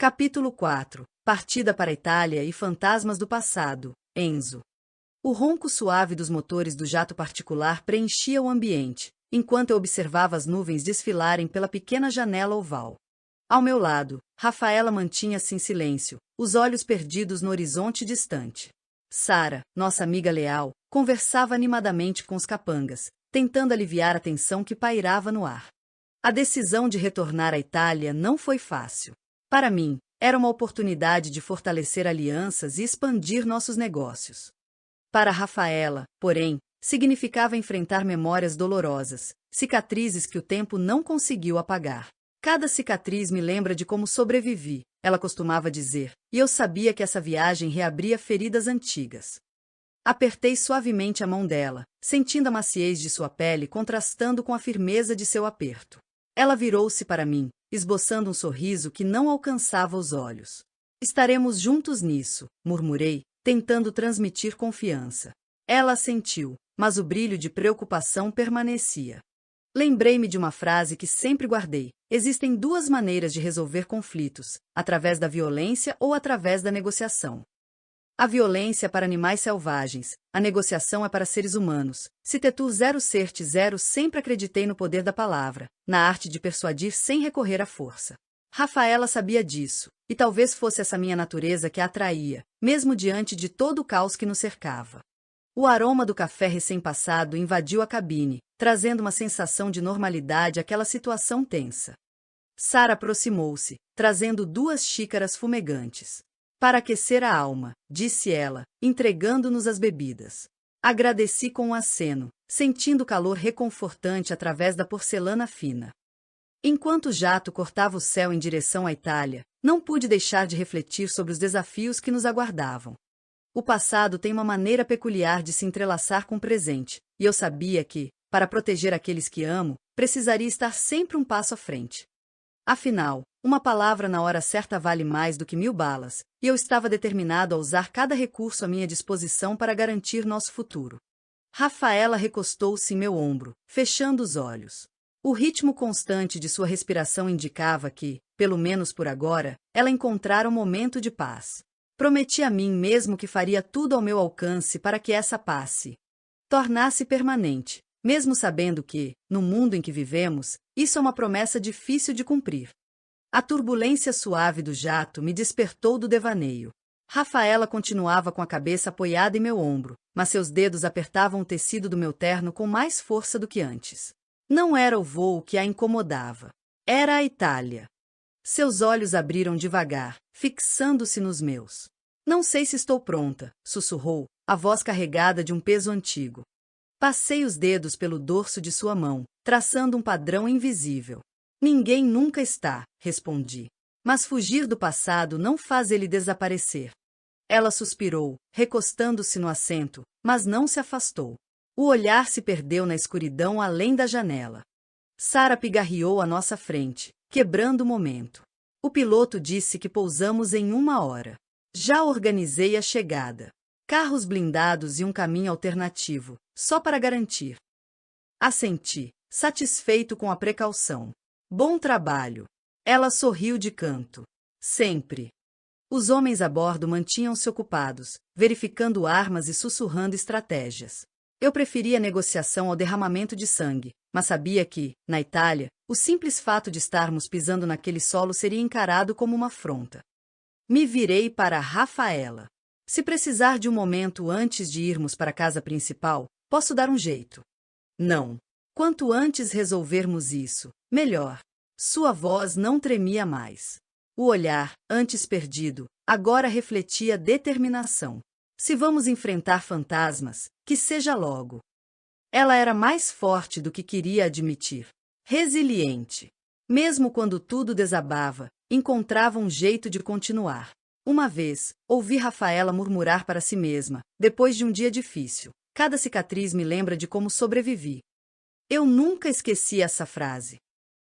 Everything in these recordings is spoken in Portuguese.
Capítulo 4. Partida para a Itália e fantasmas do passado. Enzo. O ronco suave dos motores do jato particular preenchia o ambiente, enquanto eu observava as nuvens desfilarem pela pequena janela oval. Ao meu lado, Rafaela mantinha-se em silêncio, os olhos perdidos no horizonte distante. Sara, nossa amiga leal, conversava animadamente com os capangas, tentando aliviar a tensão que pairava no ar. A decisão de retornar à Itália não foi fácil. Para mim, era uma oportunidade de fortalecer alianças e expandir nossos negócios. Para Rafaela, porém, significava enfrentar memórias dolorosas, cicatrizes que o tempo não conseguiu apagar. Cada cicatriz me lembra de como sobrevivi, ela costumava dizer, e eu sabia que essa viagem reabria feridas antigas. Apertei suavemente a mão dela, sentindo a maciez de sua pele contrastando com a firmeza de seu aperto. Ela virou-se para mim, esboçando um sorriso que não alcançava os olhos. Estaremos juntos nisso, murmurei, tentando transmitir confiança. Ela assentiu, mas o brilho de preocupação permanecia. Lembrei-me de uma frase que sempre guardei: existem duas maneiras de resolver conflitos, através da violência ou através da negociação. A violência é para animais selvagens, a negociação é para seres humanos. Se Tetur zero certe zero, sempre acreditei no poder da palavra, na arte de persuadir sem recorrer à força. Rafaela sabia disso, e talvez fosse essa minha natureza que a atraía, mesmo diante de todo o caos que nos cercava. O aroma do café recém-passado invadiu a cabine, trazendo uma sensação de normalidade àquela situação tensa. Sara aproximou-se, trazendo 2 xícaras fumegantes. Para aquecer a alma, disse ela, entregando-nos as bebidas. Agradeci com um aceno, sentindo o calor reconfortante através da porcelana fina. Enquanto o jato cortava o céu em direção à Itália, não pude deixar de refletir sobre os desafios que nos aguardavam. O passado tem uma maneira peculiar de se entrelaçar com o presente, e eu sabia que, para proteger aqueles que amo, precisaria estar sempre um passo à frente. Afinal, uma palavra na hora certa vale mais do que 1000 balas, e eu estava determinado a usar cada recurso à minha disposição para garantir nosso futuro. Rafaela recostou-se em meu ombro, fechando os olhos. O ritmo constante de sua respiração indicava que, pelo menos por agora, ela encontrara um momento de paz. Prometi a mim mesmo que faria tudo ao meu alcance para que essa paz se tornasse permanente, mesmo sabendo que, no mundo em que vivemos, isso é uma promessa difícil de cumprir. A turbulência suave do jato me despertou do devaneio. Rafaela continuava com a cabeça apoiada em meu ombro, mas seus dedos apertavam o tecido do meu terno com mais força do que antes. Não era o voo que a incomodava. Era a Itália. Seus olhos abriram devagar, fixando-se nos meus. Não sei se estou pronta, sussurrou, a voz carregada de um peso antigo. Passei os dedos pelo dorso de sua mão, traçando um padrão invisível. Ninguém nunca está, respondi. Mas fugir do passado não faz ele desaparecer. Ela suspirou, recostando-se no assento, mas não se afastou. O olhar se perdeu na escuridão além da janela. Sara pigarreou à nossa frente, quebrando o momento. O piloto disse que pousamos em 1 hora. Já organizei a chegada. Carros blindados e um caminho alternativo, só para garantir. Assenti, satisfeito com a precaução. Bom trabalho. Ela sorriu de canto. Sempre. Os homens a bordo mantinham-se ocupados, verificando armas e sussurrando estratégias. Eu preferia a negociação ao derramamento de sangue, mas sabia que, na Itália, o simples fato de estarmos pisando naquele solo seria encarado como uma afronta. Me virei para Rafaela. Se precisar de um momento antes de irmos para a casa principal, posso dar um jeito. Não. Quanto antes resolvermos isso, melhor. Sua voz não tremia mais. O olhar, antes perdido, agora refletia determinação. Se vamos enfrentar fantasmas, que seja logo. Ela era mais forte do que queria admitir. Resiliente. Mesmo quando tudo desabava, encontrava um jeito de continuar. Uma vez, ouvi Rafaela murmurar para si mesma, depois de um dia difícil. Cada cicatriz me lembra de como sobrevivi. Eu nunca esqueci essa frase.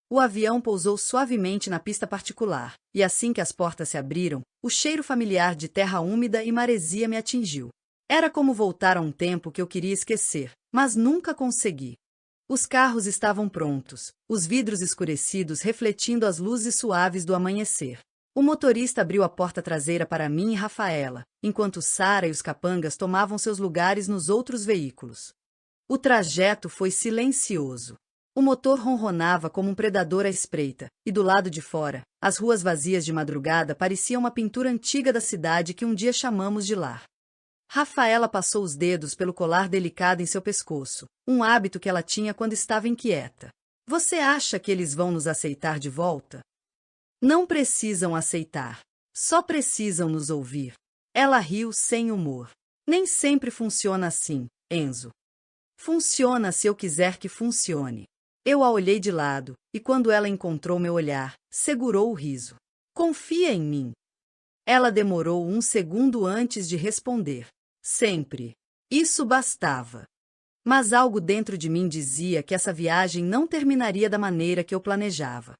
O avião pousou suavemente na pista particular, e assim que as portas se abriram, o cheiro familiar de terra úmida e maresia me atingiu. Era como voltar a um tempo que eu queria esquecer, mas nunca consegui. Os carros estavam prontos, os vidros escurecidos refletindo as luzes suaves do amanhecer. O motorista abriu a porta traseira para mim e Rafaela, enquanto Sara e os capangas tomavam seus lugares nos outros veículos. O trajeto foi silencioso. O motor ronronava como um predador à espreita, e do lado de fora, as ruas vazias de madrugada pareciam uma pintura antiga da cidade que um dia chamamos de lar. Rafaela passou os dedos pelo colar delicado em seu pescoço, um hábito que ela tinha quando estava inquieta. Você acha que eles vão nos aceitar de volta? Não precisam aceitar. Só precisam nos ouvir. Ela riu sem humor. Nem sempre funciona assim, Enzo. Funciona se eu quiser que funcione. Eu a olhei de lado, e quando ela encontrou meu olhar, segurou o riso. Confia em mim. Ela demorou um segundo antes de responder. Sempre. Isso bastava. Mas algo dentro de mim dizia que essa viagem não terminaria da maneira que eu planejava.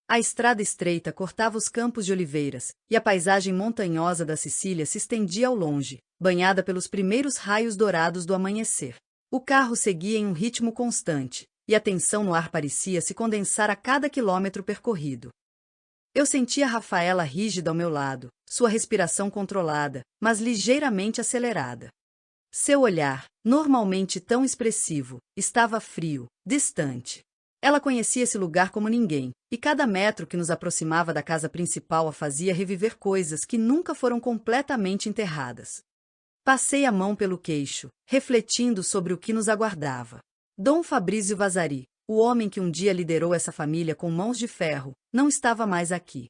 A estrada estreita cortava os campos de oliveiras, e a paisagem montanhosa da Sicília se estendia ao longe, banhada pelos primeiros raios dourados do amanhecer. O carro seguia em um ritmo constante, e a tensão no ar parecia se condensar a cada quilômetro percorrido. Eu sentia Rafaela rígida ao meu lado, sua respiração controlada, mas ligeiramente acelerada. Seu olhar, normalmente tão expressivo, estava frio, distante. Ela conhecia esse lugar como ninguém, e cada metro que nos aproximava da casa principal a fazia reviver coisas que nunca foram completamente enterradas. Passei a mão pelo queixo, refletindo sobre o que nos aguardava. Dom Fabrício Vasari, o homem que um dia liderou essa família com mãos de ferro, não estava mais aqui.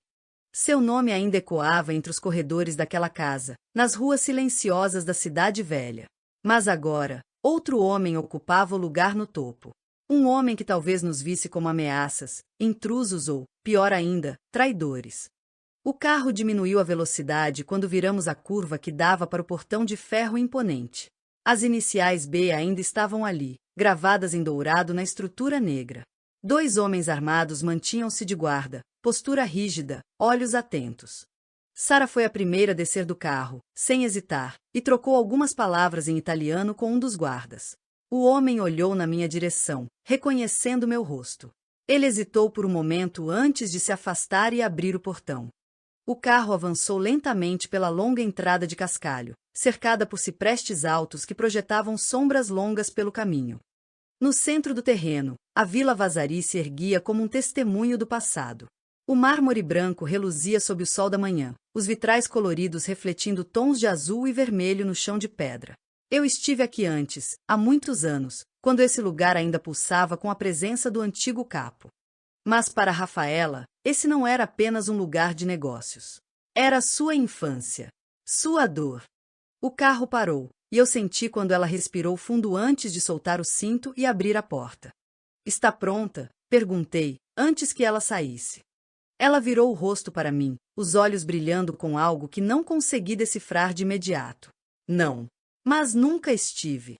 Seu nome ainda ecoava entre os corredores daquela casa, nas ruas silenciosas da cidade velha. Mas agora, outro homem ocupava o lugar no topo. Um homem que talvez nos visse como ameaças, intrusos ou, pior ainda, traidores. O carro diminuiu a velocidade quando viramos a curva que dava para o portão de ferro imponente. As iniciais B ainda estavam ali, gravadas em dourado na estrutura negra. 2 homens armados mantinham-se de guarda, postura rígida, olhos atentos. Sara foi a primeira a descer do carro, sem hesitar, e trocou algumas palavras em italiano com um dos guardas. O homem olhou na minha direção, reconhecendo meu rosto. Ele hesitou por um momento antes de se afastar e abrir o portão. O carro avançou lentamente pela longa entrada de cascalho, cercada por ciprestes altos que projetavam sombras longas pelo caminho. No centro do terreno, a Vila Vasari se erguia como um testemunho do passado. O mármore branco reluzia sob o sol da manhã, os vitrais coloridos refletindo tons de azul e vermelho no chão de pedra. Eu estive aqui antes, há muitos anos, quando esse lugar ainda pulsava com a presença do antigo capo. Mas para Rafaela, esse não era apenas um lugar de negócios. Era sua infância. Sua dor. O carro parou, e eu senti quando ela respirou fundo antes de soltar o cinto e abrir a porta. Está pronta? Perguntei, antes que ela saísse. Ela virou o rosto para mim, os olhos brilhando com algo que não consegui decifrar de imediato. Não. Mas nunca estive.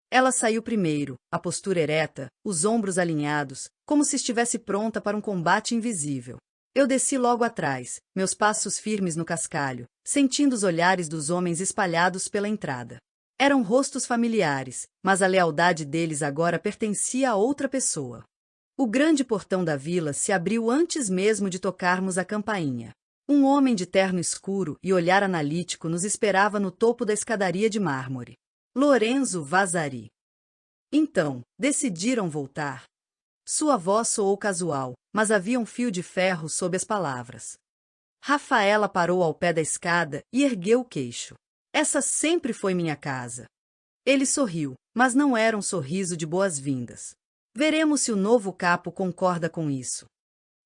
Ela saiu primeiro, a postura ereta, os ombros alinhados, como se estivesse pronta para um combate invisível. Eu desci logo atrás, meus passos firmes no cascalho, sentindo os olhares dos homens espalhados pela entrada. Eram rostos familiares, mas a lealdade deles agora pertencia a outra pessoa. O grande portão da vila se abriu antes mesmo de tocarmos a campainha. Um homem de terno escuro e olhar analítico nos esperava no topo da escadaria de mármore. Lorenzo Vasari. Então, decidiram voltar? Sua voz soou casual, mas havia um fio de ferro sob as palavras. Rafaela parou ao pé da escada e ergueu o queixo. Essa sempre foi minha casa. Ele sorriu, mas não era um sorriso de boas-vindas. Veremos se o novo capo concorda com isso.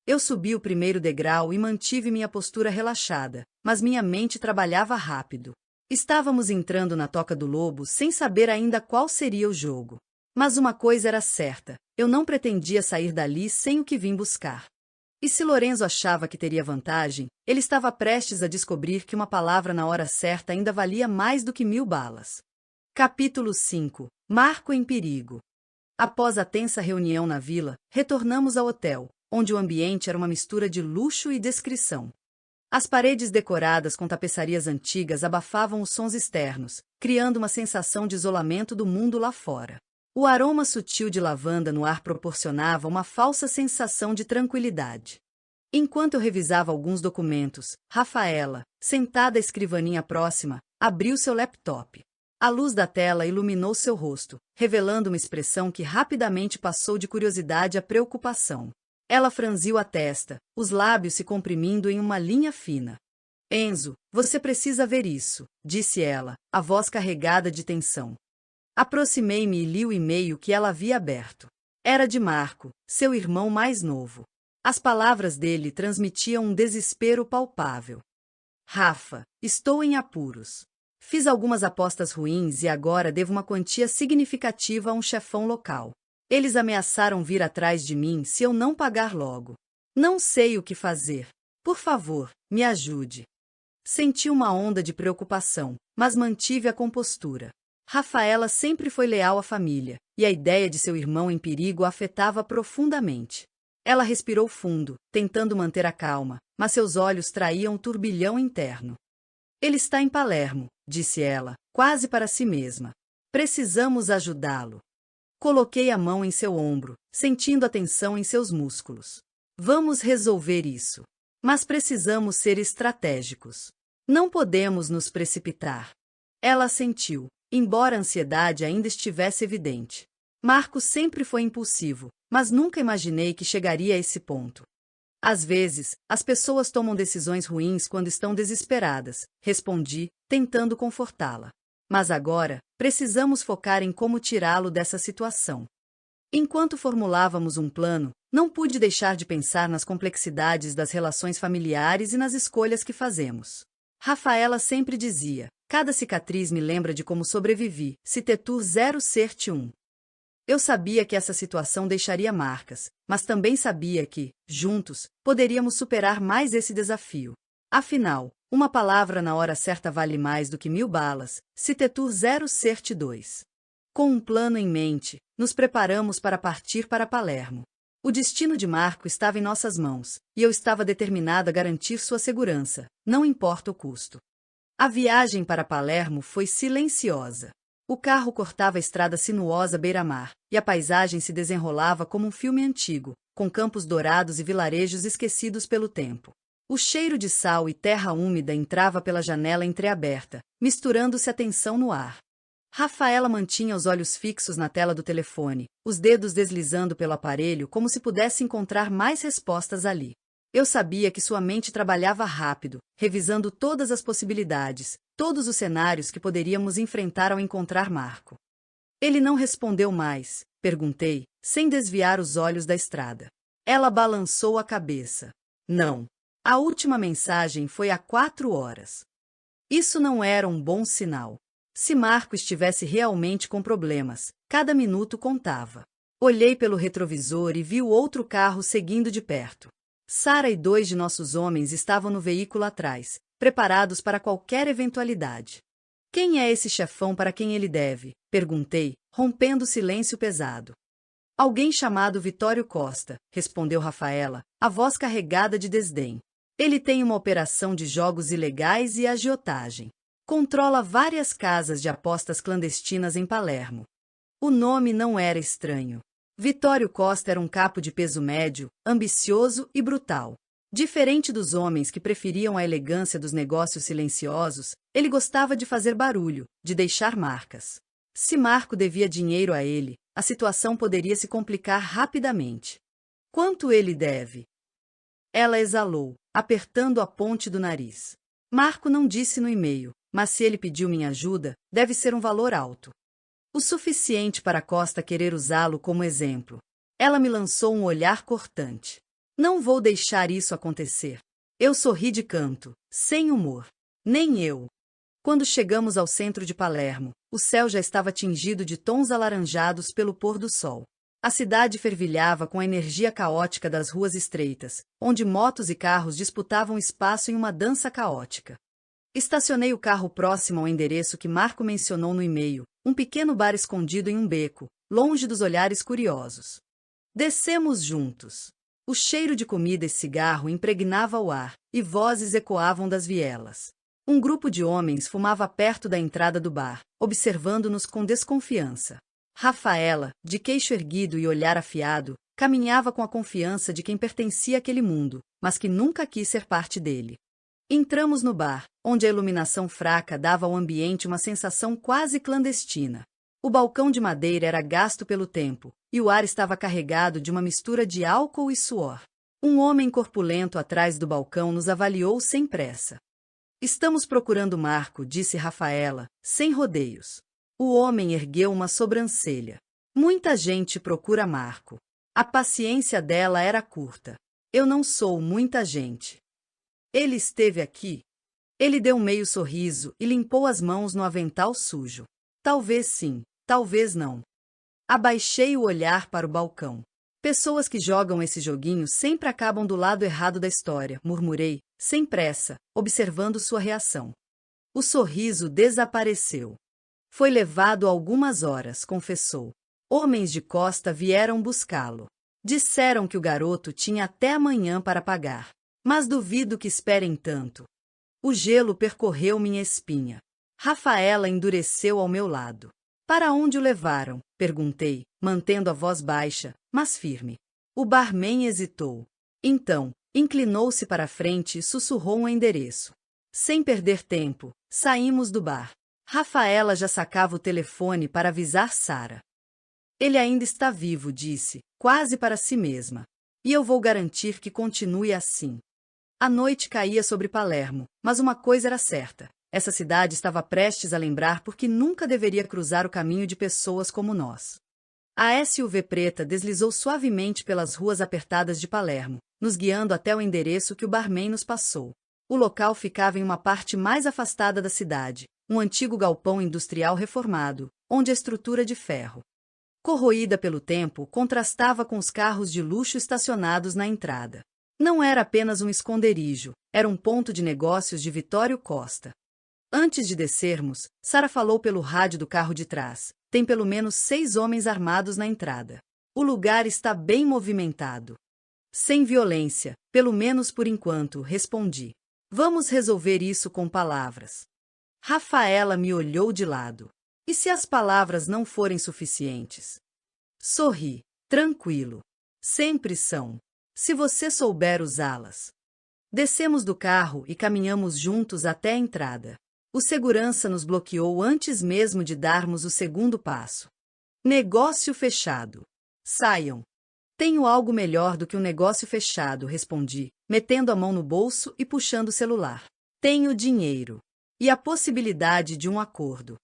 Eu subi o primeiro degrau e mantive minha postura relaxada, mas minha mente trabalhava rápido. Estávamos entrando na Toca do Lobo sem saber ainda qual seria o jogo. Mas uma coisa era certa, eu não pretendia sair dali sem o que vim buscar. E se Lorenzo achava que teria vantagem, ele estava prestes a descobrir que uma palavra na hora certa ainda valia mais do que 1000 balas. Capítulo 5. Marco em perigo. Após a tensa reunião na vila, retornamos ao hotel, onde o ambiente era uma mistura de luxo e descrição. As paredes decoradas com tapeçarias antigas abafavam os sons externos, criando uma sensação de isolamento do mundo lá fora. O aroma sutil de lavanda no ar proporcionava uma falsa sensação de tranquilidade. Enquanto eu revisava alguns documentos, Rafaela, sentada à escrivaninha próxima, abriu seu laptop. A luz da tela iluminou seu rosto, revelando uma expressão que rapidamente passou de curiosidade a preocupação. Ela franziu a testa, os lábios se comprimindo em uma linha fina. Enzo, você precisa ver isso, disse ela, a voz carregada de tensão. Aproximei-me e li o e-mail que ela havia aberto. Era de Marco, seu irmão mais novo. As palavras dele transmitiam um desespero palpável. Rafa, estou em apuros. Fiz algumas apostas ruins e agora devo uma quantia significativa a um chefão local. Eles ameaçaram vir atrás de mim se eu não pagar logo. Não sei o que fazer. Por favor, me ajude. Senti uma onda de preocupação, mas mantive a compostura. Rafaela sempre foi leal à família, e a ideia de seu irmão em perigo a afetava profundamente. Ela respirou fundo, tentando manter a calma, mas seus olhos traíam um turbilhão interno. Ele está em Palermo, disse ela, quase para si mesma. Precisamos ajudá-lo. Coloquei a mão em seu ombro, sentindo a tensão em seus músculos. Vamos resolver isso. Mas precisamos ser estratégicos. Não podemos nos precipitar. Ela assentiu, embora a ansiedade ainda estivesse evidente. Marco sempre foi impulsivo, mas nunca imaginei que chegaria a esse ponto. Às vezes, as pessoas tomam decisões ruins quando estão desesperadas, respondi, tentando confortá-la. Mas agora, precisamos focar em como tirá-lo dessa situação. Enquanto formulávamos um plano, não pude deixar de pensar nas complexidades das relações familiares e nas escolhas que fazemos. Rafaela sempre dizia, cada cicatriz me lembra de como sobrevivi, Citetur 071. Eu sabia que essa situação deixaria marcas, mas também sabia que, juntos, poderíamos superar mais esse desafio. Afinal, uma palavra na hora certa vale mais do que 1000 balas, Citetur 072. Com um plano em mente, nos preparamos para partir para Palermo. O destino de Marco estava em nossas mãos, e eu estava determinada a garantir sua segurança, não importa o custo. A viagem para Palermo foi silenciosa. O carro cortava a estrada sinuosa beira-mar, e a paisagem se desenrolava como um filme antigo, com campos dourados e vilarejos esquecidos pelo tempo. O cheiro de sal e terra úmida entrava pela janela entreaberta, misturando-se à tensão no ar. Rafaela mantinha os olhos fixos na tela do telefone, os dedos deslizando pelo aparelho como se pudesse encontrar mais respostas ali. Eu sabia que sua mente trabalhava rápido, revisando todas as possibilidades, todos os cenários que poderíamos enfrentar ao encontrar Marco. Ele não respondeu mais, perguntei, sem desviar os olhos da estrada. Ela balançou a cabeça. Não. A última mensagem foi há 4 horas. Isso não era um bom sinal. Se Marco estivesse realmente com problemas, cada minuto contava. Olhei pelo retrovisor e vi o outro carro seguindo de perto. Sara e 2 de nossos homens estavam no veículo atrás, preparados para qualquer eventualidade. Quem é esse chefão para quem ele deve? Perguntei, rompendo o silêncio pesado. Alguém chamado Vitório Costa, respondeu Rafaela, a voz carregada de desdém. Ele tem uma operação de jogos ilegais e agiotagem. Controla várias casas de apostas clandestinas em Palermo. O nome não era estranho. Vitório Costa era um capo de peso médio, ambicioso e brutal. Diferente dos homens que preferiam a elegância dos negócios silenciosos, ele gostava de fazer barulho, de deixar marcas. Se Marco devia dinheiro a ele, a situação poderia se complicar rapidamente. Quanto ele deve? Ela exalou, apertando a ponte do nariz. Marco não disse no e-mail, mas se ele pediu minha ajuda, deve ser um valor alto. O suficiente para Costa querer usá-lo como exemplo. Ela me lançou um olhar cortante. Não vou deixar isso acontecer. Eu sorri de canto, sem humor. Nem eu. Quando chegamos ao centro de Palermo, o céu já estava tingido de tons alaranjados pelo pôr do sol. A cidade fervilhava com a energia caótica das ruas estreitas, onde motos e carros disputavam espaço em uma dança caótica. Estacionei o carro próximo ao endereço que Marco mencionou no e-mail, um pequeno bar escondido em um beco, longe dos olhares curiosos. Descemos juntos. O cheiro de comida e cigarro impregnava o ar, e vozes ecoavam das vielas. Um grupo de homens fumava perto da entrada do bar, observando-nos com desconfiança. Rafaela, de queixo erguido e olhar afiado, caminhava com a confiança de quem pertencia àquele mundo, mas que nunca quis ser parte dele. Entramos no bar, onde a iluminação fraca dava ao ambiente uma sensação quase clandestina. O balcão de madeira era gasto pelo tempo, e o ar estava carregado de uma mistura de álcool e suor. Um homem corpulento atrás do balcão nos avaliou sem pressa. Estamos procurando Marco, disse Rafaela, sem rodeios. O homem ergueu uma sobrancelha. Muita gente procura Marco. A paciência dela era curta. Eu não sou muita gente. Ele esteve aqui? Ele deu um meio sorriso e limpou as mãos no avental sujo. Talvez sim, talvez não. Abaixei o olhar para o balcão. Pessoas que jogam esse joguinho sempre acabam do lado errado da história, murmurei, sem pressa, observando sua reação. O sorriso desapareceu. Foi levado algumas horas, confessou. Homens de costa vieram buscá-lo. Disseram que o garoto tinha até amanhã para pagar. Mas duvido que esperem tanto. O gelo percorreu minha espinha. Rafaela endureceu ao meu lado. Para onde o levaram? Perguntei, mantendo a voz baixa, mas firme. O barman hesitou. Então, inclinou-se para a frente e sussurrou um endereço. Sem perder tempo, saímos do bar. Rafaela já sacava o telefone para avisar Sara. Ele ainda está vivo, disse, quase para si mesma. E eu vou garantir que continue assim. A noite caía sobre Palermo, mas uma coisa era certa. Essa cidade estava prestes a lembrar porque nunca deveria cruzar o caminho de pessoas como nós. A SUV preta deslizou suavemente pelas ruas apertadas de Palermo, nos guiando até o endereço que o barman nos passou. O local ficava em uma parte mais afastada da cidade, um antigo galpão industrial reformado, onde a estrutura de ferro, corroída pelo tempo, contrastava com os carros de luxo estacionados na entrada. Não era apenas um esconderijo, era um ponto de negócios de Vitório Costa. Antes de descermos, Sara falou pelo rádio do carro de trás. Tem pelo menos 6 homens armados na entrada. O lugar está bem movimentado. Sem violência, pelo menos por enquanto, respondi. Vamos resolver isso com palavras. Rafaela me olhou de lado. E se as palavras não forem suficientes? Sorri. Tranquilo. Sempre são. Se você souber usá-las. Descemos do carro e caminhamos juntos até a entrada. O segurança nos bloqueou antes mesmo de darmos o segundo passo. Negócio fechado. Saiam. Tenho algo melhor do que um negócio fechado, respondi, metendo a mão no bolso e puxando o celular. Tenho dinheiro. E a possibilidade de um acordo.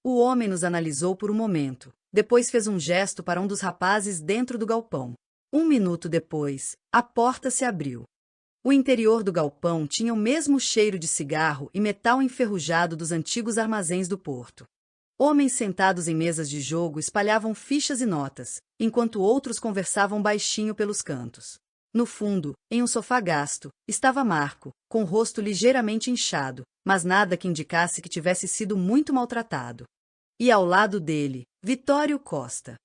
O homem nos analisou por um momento, depois fez um gesto para um dos rapazes dentro do galpão. 1 minuto depois, a porta se abriu. O interior do galpão tinha o mesmo cheiro de cigarro e metal enferrujado dos antigos armazéns do porto. Homens sentados em mesas de jogo espalhavam fichas e notas, enquanto outros conversavam baixinho pelos cantos. No fundo, em um sofá gasto, estava Marco, com o rosto ligeiramente inchado, mas nada que indicasse que tivesse sido muito maltratado. E ao lado dele, Vitório Costa.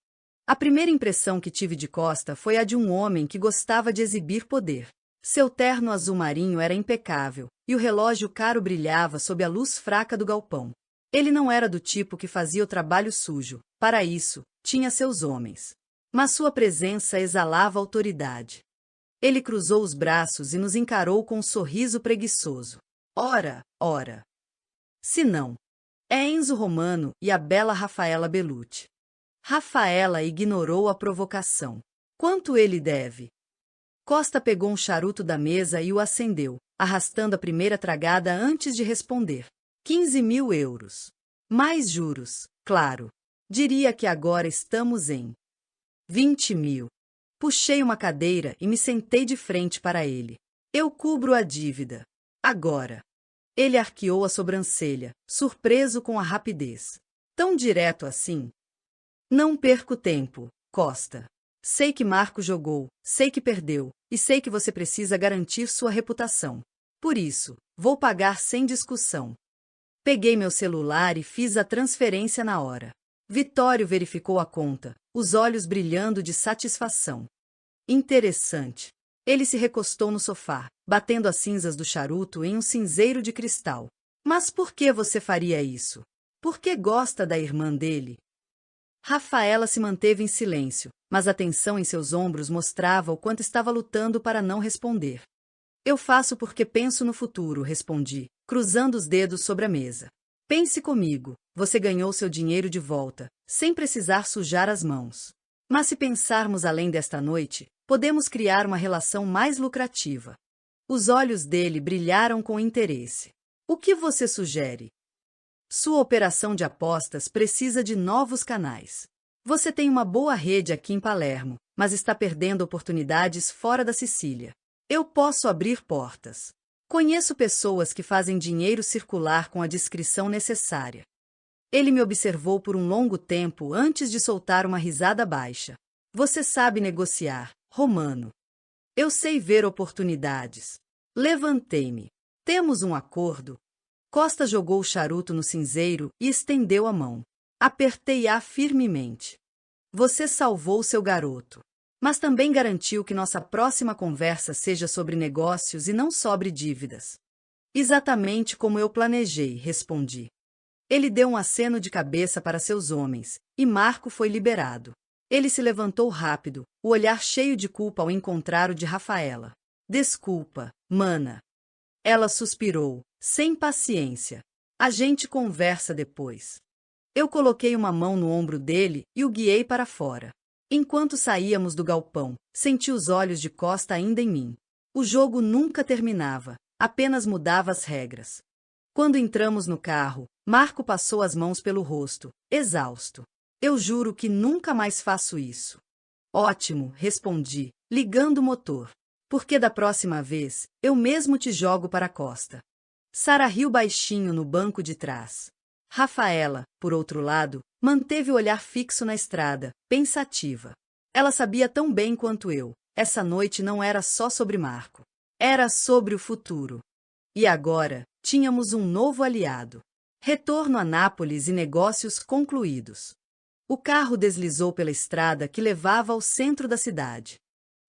A primeira impressão que tive de Costa foi a de um homem que gostava de exibir poder. Seu terno azul marinho era impecável, e o relógio caro brilhava sob a luz fraca do galpão. Ele não era do tipo que fazia o trabalho sujo, para isso, tinha seus homens. Mas sua presença exalava autoridade. Ele cruzou os braços e nos encarou com um sorriso preguiçoso. Ora, ora. Se não. É Enzo Romano e a bela Rafaela Bellucci. Rafaela ignorou a provocação. Quanto ele deve? Costa pegou um charuto da mesa e o acendeu, arrastando a primeira tragada antes de responder. 15.000 euros. Mais juros, claro. Diria que agora estamos em 20.000. Puxei uma cadeira e me sentei de frente para ele. Eu cubro a dívida. Agora. Ele arqueou a sobrancelha, surpreso com a rapidez. Tão direto assim? Não perco tempo, Costa. Sei que Marco jogou, sei que perdeu, e sei que você precisa garantir sua reputação. Por isso, vou pagar sem discussão. Peguei meu celular e fiz a transferência na hora. Vitório verificou a conta, os olhos brilhando de satisfação. Interessante. Ele se recostou no sofá, batendo as cinzas do charuto em um cinzeiro de cristal. Mas por que você faria isso? Por que gosta da irmã dele? Rafaela se manteve em silêncio, mas a tensão em seus ombros mostrava o quanto estava lutando para não responder. Eu faço porque penso no futuro, respondi, cruzando os dedos sobre a mesa. Pense comigo, você ganhou seu dinheiro de volta, sem precisar sujar as mãos. Mas se pensarmos além desta noite, podemos criar uma relação mais lucrativa. Os olhos dele brilharam com interesse. O que você sugere? Sua operação de apostas precisa de novos canais. Você tem uma boa rede aqui em Palermo, mas está perdendo oportunidades fora da Sicília. Eu posso abrir portas. Conheço pessoas que fazem dinheiro circular com a discrição necessária. Ele me observou por um longo tempo antes de soltar uma risada baixa. Você sabe negociar, Romano. Eu sei ver oportunidades. Levantei-me. Temos um acordo? Costa jogou o charuto no cinzeiro e estendeu a mão. Apertei-a firmemente. Você salvou seu garoto. Mas também garantiu que nossa próxima conversa seja sobre negócios e não sobre dívidas. Exatamente como eu planejei, respondi. Ele deu um aceno de cabeça para seus homens, e Marco foi liberado. Ele se levantou rápido, o olhar cheio de culpa ao encontrar o de Rafaela. Desculpa, mana. Ela suspirou, sem paciência. A gente conversa depois. Eu coloquei uma mão no ombro dele e o guiei para fora. Enquanto saíamos do galpão, senti os olhos de Costa ainda em mim. O jogo nunca terminava, apenas mudava as regras. Quando entramos no carro, Marco passou as mãos pelo rosto, exausto. Eu juro que nunca mais faço isso. Ótimo, respondi, ligando o motor. Porque da próxima vez, eu mesmo te jogo para a costa. Sara riu baixinho no banco de trás. Rafaela, por outro lado, manteve o olhar fixo na estrada, pensativa. Ela sabia tão bem quanto eu, essa noite não era só sobre Marco. Era sobre o futuro. E agora, tínhamos um novo aliado. Retorno a Nápoles e negócios concluídos. O carro deslizou pela estrada que levava ao centro da cidade.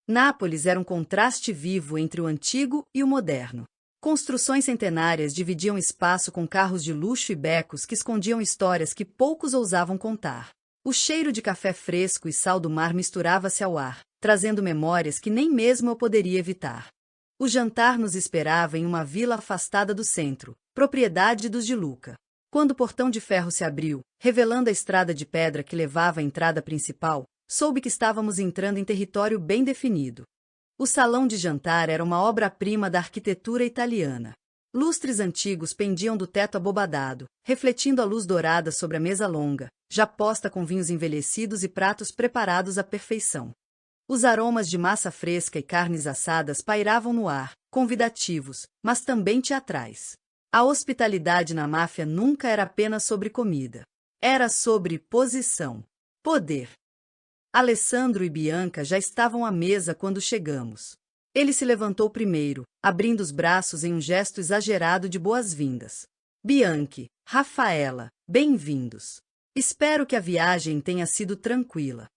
Nápoles era um contraste vivo entre o antigo e o moderno. Construções centenárias dividiam espaço com carros de luxo e becos que escondiam histórias que poucos ousavam contar. O cheiro de café fresco e sal do mar misturava-se ao ar, trazendo memórias que nem mesmo eu poderia evitar. O jantar nos esperava em uma vila afastada do centro, propriedade dos de Luca. Quando o portão de ferro se abriu, revelando a estrada de pedra que levava à entrada principal, soube que estávamos entrando em território bem definido. O salão de jantar era uma obra-prima da arquitetura italiana. Lustres antigos pendiam do teto abobadado, refletindo a luz dourada sobre a mesa longa, já posta com vinhos envelhecidos e pratos preparados à perfeição. Os aromas de massa fresca e carnes assadas pairavam no ar, convidativos, mas também teatrais. A hospitalidade na máfia nunca era apenas sobre comida. Era sobre posição, poder. Alessandro e Bianca já estavam à mesa quando chegamos. Ele se levantou primeiro, abrindo os braços em um gesto exagerado de boas-vindas. Bianchi, Rafaela, bem-vindos. Espero que a viagem tenha sido tranquila.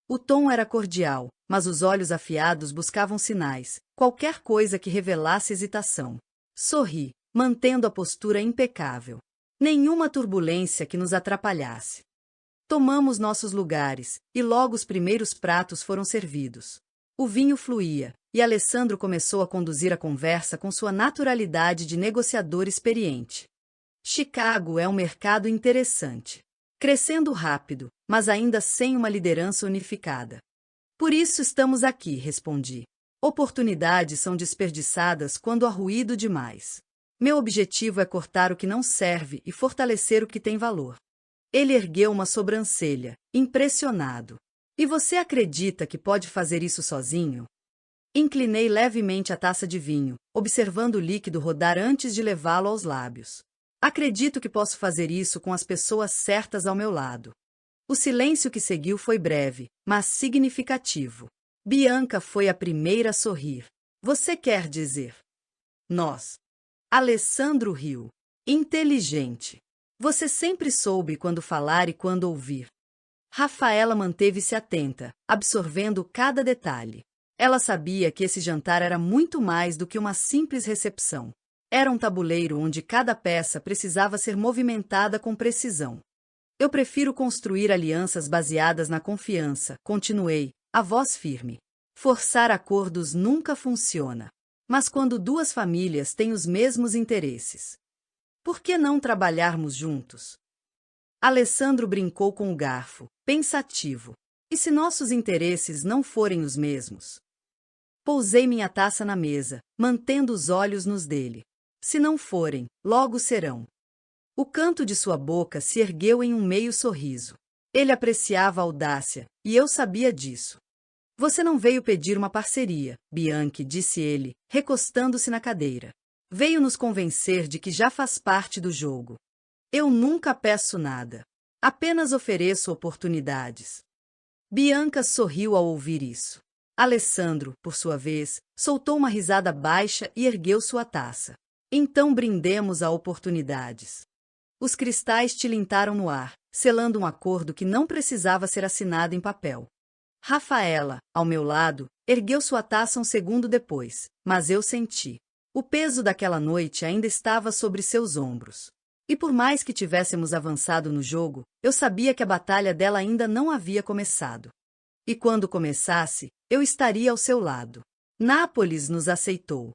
O tom era cordial, mas os olhos afiados buscavam sinais, qualquer coisa que revelasse hesitação. Sorri, mantendo a postura impecável. Nenhuma turbulência que nos atrapalhasse. Tomamos nossos lugares, e logo os primeiros pratos foram servidos. O vinho fluía, e Alessandro começou a conduzir a conversa com sua naturalidade de negociador experiente. Chicago é um mercado interessante. Crescendo rápido, mas ainda sem uma liderança unificada. Por isso estamos aqui, respondi. Oportunidades são desperdiçadas quando há ruído demais. Meu objetivo é cortar o que não serve e fortalecer o que tem valor. Ele ergueu uma sobrancelha, impressionado. E você acredita que pode fazer isso sozinho? Inclinei levemente a taça de vinho, observando o líquido rodar antes de levá-lo aos lábios. Acredito que posso fazer isso com as pessoas certas ao meu lado. O silêncio que seguiu foi breve, mas significativo. Bianca foi a primeira a sorrir. Você quer dizer? Nós. Alessandro riu. Inteligente. Você sempre soube quando falar e quando ouvir. Rafaela manteve-se atenta, absorvendo cada detalhe. Ela sabia que esse jantar era muito mais do que uma simples recepção. Era um tabuleiro onde cada peça precisava ser movimentada com precisão. Eu prefiro construir alianças baseadas na confiança, continuei, a voz firme. Forçar acordos nunca funciona. Mas quando duas famílias têm os mesmos interesses, por que não trabalharmos juntos? Alessandro brincou com o garfo, pensativo. E se nossos interesses não forem os mesmos? Pousei minha taça na mesa, mantendo os olhos nos dele. Se não forem, logo serão. O canto de sua boca se ergueu em um meio sorriso. Ele apreciava a audácia, e eu sabia disso. Você não veio pedir uma parceria, Bianchi, disse ele, recostando-se na cadeira. Veio nos convencer de que já faz parte do jogo. Eu nunca peço nada. Apenas ofereço oportunidades. Bianca sorriu ao ouvir isso. Alessandro, por sua vez, soltou uma risada baixa e ergueu sua taça. Então brindemos a oportunidades. Os cristais tilintaram no ar, selando um acordo que não precisava ser assinado em papel. Rafaela, ao meu lado, ergueu sua taça um segundo depois, mas eu senti. O peso daquela noite ainda estava sobre seus ombros. E por mais que tivéssemos avançado no jogo, eu sabia que a batalha dela ainda não havia começado. E quando começasse, eu estaria ao seu lado. Nápoles nos aceitou.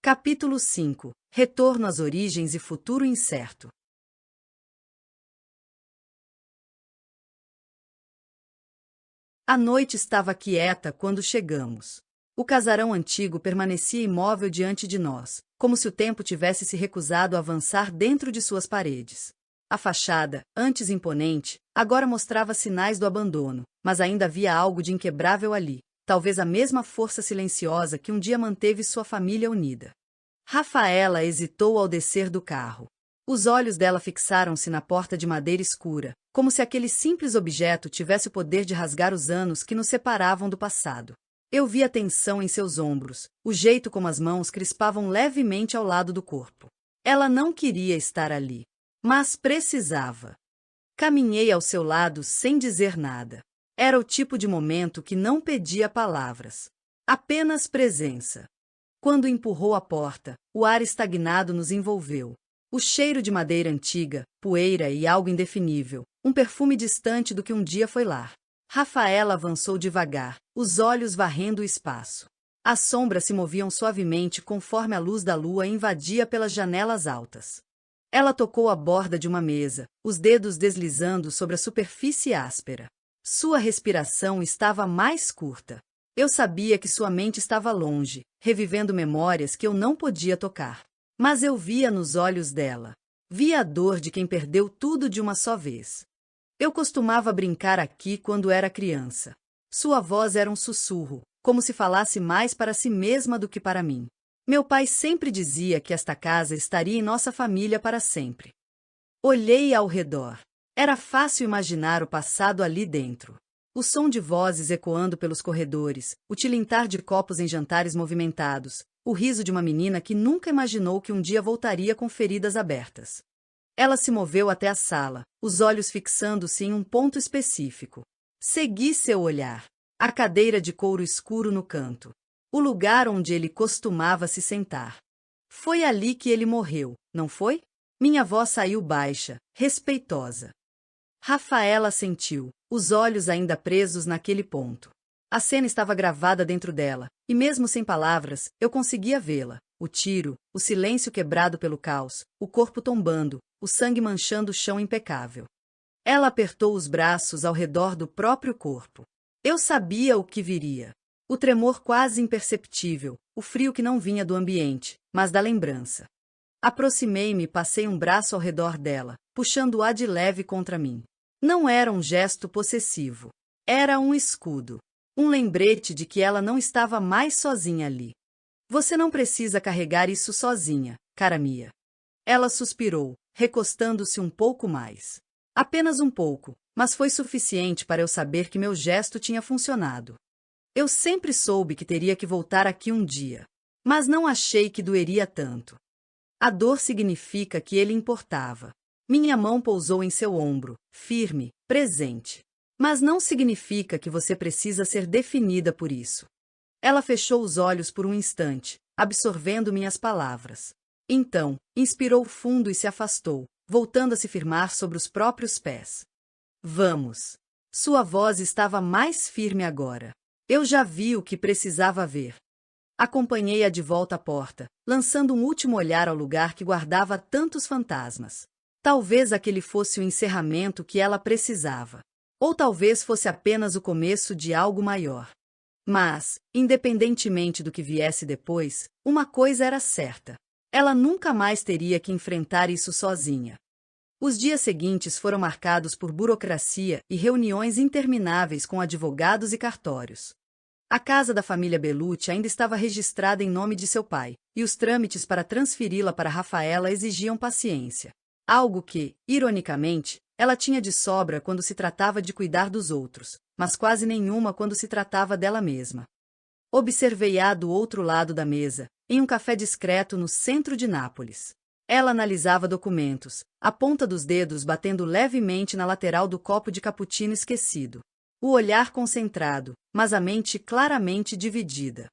Capítulo 5. Retorno às origens e futuro incerto. A noite estava quieta quando chegamos. O casarão antigo permanecia imóvel diante de nós, como se o tempo tivesse se recusado a avançar dentro de suas paredes. A fachada, antes imponente, agora mostrava sinais do abandono, mas ainda havia algo de inquebrável ali, talvez a mesma força silenciosa que um dia manteve sua família unida. Rafaela hesitou ao descer do carro. Os olhos dela fixaram-se na porta de madeira escura, como se aquele simples objeto tivesse o poder de rasgar os anos que nos separavam do passado. Eu vi a tensão em seus ombros, o jeito como as mãos crispavam levemente ao lado do corpo. Ela não queria estar ali, mas precisava. Caminhei ao seu lado sem dizer nada. Era o tipo de momento que não pedia palavras, apenas presença. Quando empurrou a porta, o ar estagnado nos envolveu. O cheiro de madeira antiga, poeira e algo indefinível, um perfume distante do que um dia foi lar. Rafaela avançou devagar, os olhos varrendo o espaço. As sombras se moviam suavemente conforme a luz da lua invadia pelas janelas altas. Ela tocou a borda de uma mesa, os dedos deslizando sobre a superfície áspera. Sua respiração estava mais curta. Eu sabia que sua mente estava longe, revivendo memórias que eu não podia tocar. Mas eu via nos olhos dela. Via a dor de quem perdeu tudo de uma só vez. Eu costumava brincar aqui quando era criança. Sua voz era um sussurro, como se falasse mais para si mesma do que para mim. Meu pai sempre dizia que esta casa estaria em nossa família para sempre. Olhei ao redor. Era fácil imaginar o passado ali dentro. O som de vozes ecoando pelos corredores, o tilintar de copos em jantares movimentados, o riso de uma menina que nunca imaginou que um dia voltaria com feridas abertas. Ela se moveu até a sala, os olhos fixando-se em um ponto específico. Segui seu olhar. A cadeira de couro escuro no canto. O lugar onde ele costumava se sentar. Foi ali que ele morreu, não foi? Minha voz saiu baixa, respeitosa. Rafaela sentiu, os olhos ainda presos naquele ponto. A cena estava gravada dentro dela, e mesmo sem palavras, eu conseguia vê-la. O tiro, o silêncio quebrado pelo caos, o corpo tombando, o sangue manchando o chão impecável. Ela apertou os braços ao redor do próprio corpo. Eu sabia o que viria. O tremor quase imperceptível, o frio que não vinha do ambiente, mas da lembrança. Aproximei-me e passei um braço ao redor dela, puxando-a de leve contra mim. Não era um gesto possessivo. Era um escudo. Um lembrete de que ela não estava mais sozinha ali. Você não precisa carregar isso sozinha, cara Mia. Ela suspirou, recostando-se um pouco mais. Apenas um pouco, mas foi suficiente para eu saber que meu gesto tinha funcionado. Eu sempre soube que teria que voltar aqui um dia, mas não achei que doeria tanto. A dor significa que ele importava. Minha mão pousou em seu ombro, firme, presente. Mas não significa que você precisa ser definida por isso. Ela fechou os olhos por um instante, absorvendo minhas palavras. Então, inspirou fundo e se afastou, voltando a se firmar sobre os próprios pés. Vamos. Sua voz estava mais firme agora. Eu já vi o que precisava ver. Acompanhei-a de volta à porta, lançando um último olhar ao lugar que guardava tantos fantasmas. Talvez aquele fosse o encerramento que ela precisava. Ou talvez fosse apenas o começo de algo maior. Mas, independentemente do que viesse depois, uma coisa era certa. Ela nunca mais teria que enfrentar isso sozinha. Os dias seguintes foram marcados por burocracia e reuniões intermináveis com advogados e cartórios. A casa da família Bellucci ainda estava registrada em nome de seu pai, e os trâmites para transferi-la para Rafaela exigiam paciência. Algo que, ironicamente, ela tinha de sobra quando se tratava de cuidar dos outros, mas quase nenhuma quando se tratava dela mesma. Observei-a do outro lado da mesa, em um café discreto no centro de Nápoles. Ela analisava documentos, a ponta dos dedos batendo levemente na lateral do copo de cappuccino esquecido. O olhar concentrado, mas a mente claramente dividida.